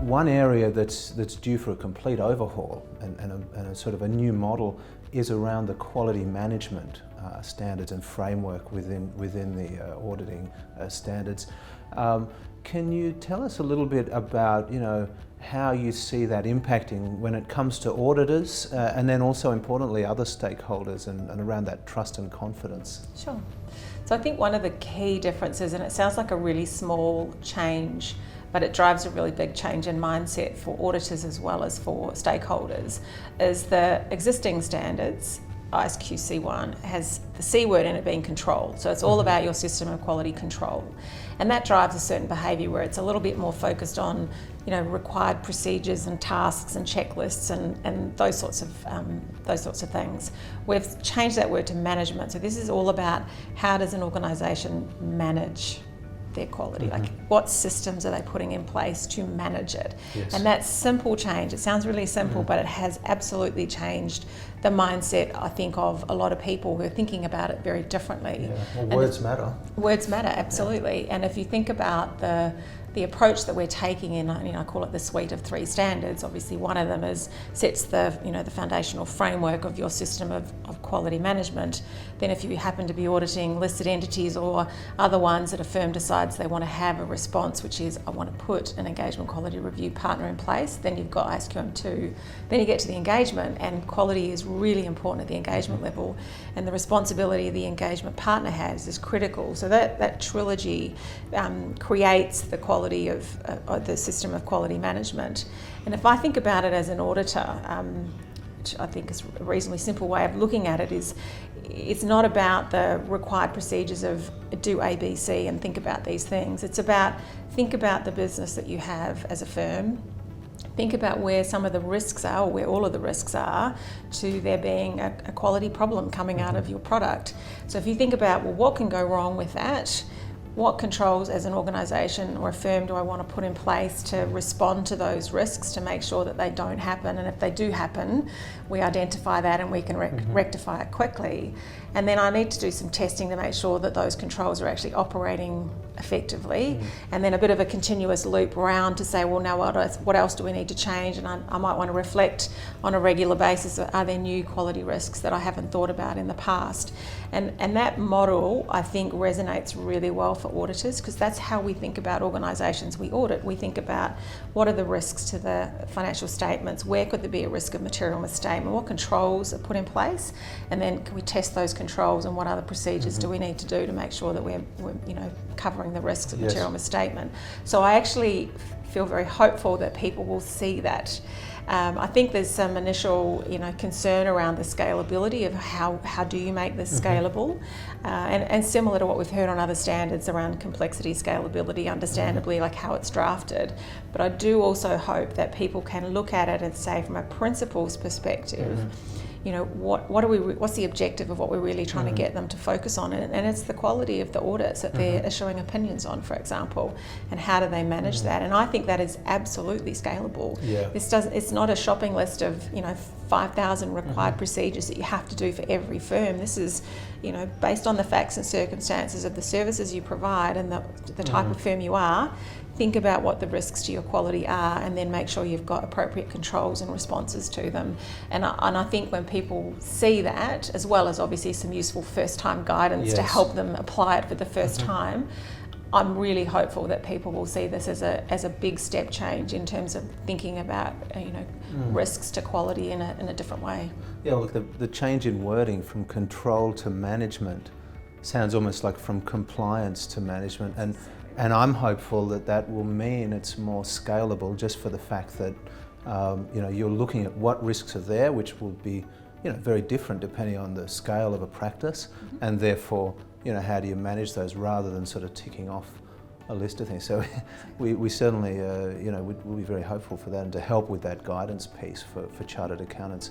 One area that's due for a complete overhaul and a sort of a new model is around the quality management standards and framework within the auditing standards. Can you tell us a little bit about, how you see that impacting when it comes to auditors and then also importantly other stakeholders and around that trust and confidence? Sure. So I think one of the key differences, and it sounds like a really small change, but it drives a really big change in mindset for auditors as well as for stakeholders, is the existing standards. ISQC1 has the C word in it being control. So it's all about your system of quality control. And that drives a certain behaviour where it's a little bit more focused on, required procedures and tasks and checklists and those sorts of things. We've changed that word to management. So this is all about how does an organisation manage their quality, like what systems are they putting in place to manage it? Yes. And that simple change, it sounds really simple, but it has absolutely changed the mindset, I think, of a lot of people who are thinking about it very differently. Yeah. Well, words matter. Words matter, absolutely. Yeah. And if you think about the approach that we're taking in, I call it the suite of 3 standards. Obviously, one of them sets the foundational framework of your system of quality management. Then, if you happen to be auditing listed entities or other ones that a firm decides they want to have a response, which is I want to put an engagement quality review partner in place, then you've got ISQM2. Then you get to the engagement, and quality is really important at the engagement level, and the responsibility the engagement partner has is critical. So that trilogy creates the quality of the system of quality management. And if I think about it as an auditor, which I think is a reasonably simple way of looking at it, is it's not about the required procedures of do A, B, C and think about these things. It's about think about the business that you have as a firm. Think about where some of the risks are, or where all of the risks are, to there being a quality problem coming out of your product. So if you think about, well, what can go wrong with that? What controls as an organisation or a firm do I want to put in place to respond to those risks to make sure that they don't happen? And if they do happen, we identify that and we can rectify it quickly. And then I need to do some testing to make sure that those controls are actually operating effectively. And then a bit of a continuous loop around to say, well, now what else do we need to change? And I might want to reflect on a regular basis, are there new quality risks that I haven't thought about in the past? And that model, I think, resonates really well for auditors, because that's how we think about organisations we audit. We think about what are the risks to the financial statements, where could there be a risk of material misstatement, what controls are put in place, and then can we test those controls and what other procedures do we need to do to make sure that we're covering the risks of material misstatement. So I actually feel very hopeful that people will see that. I think there's some initial, concern around the scalability of how do you make this scalable, and similar to what we've heard on other standards around complexity, scalability, understandably, like how it's drafted. But I do also hope that people can look at it and say, from a principles perspective, what's the objective of what we're really trying to get them to focus on? And it's the quality of the audits that they're issuing opinions on, for example, and how do they manage that? And I think that is absolutely scalable. Yeah. It's not a shopping list of 5,000 required procedures that you have to do for every firm. This is based on the facts and circumstances of the services you provide and the type of firm you are. Think about what the risks to your quality are, and then make sure you've got appropriate controls and responses to them. And I think when people see that, as well as obviously some useful first-time guidance to help them apply it for the first time, I'm really hopeful that people will see this as a big step change in terms of thinking about risks to quality in a different way. Yeah, look, the change in wording from control to management sounds almost like from compliance to management, and I'm hopeful that will mean it's more scalable, just for the fact that you're looking at what risks are there, which will be very different depending on the scale of a practice, and therefore how do you manage those rather than sort of ticking off a list of things. So we certainly we'll be very hopeful for that and to help with that guidance piece for chartered accountants.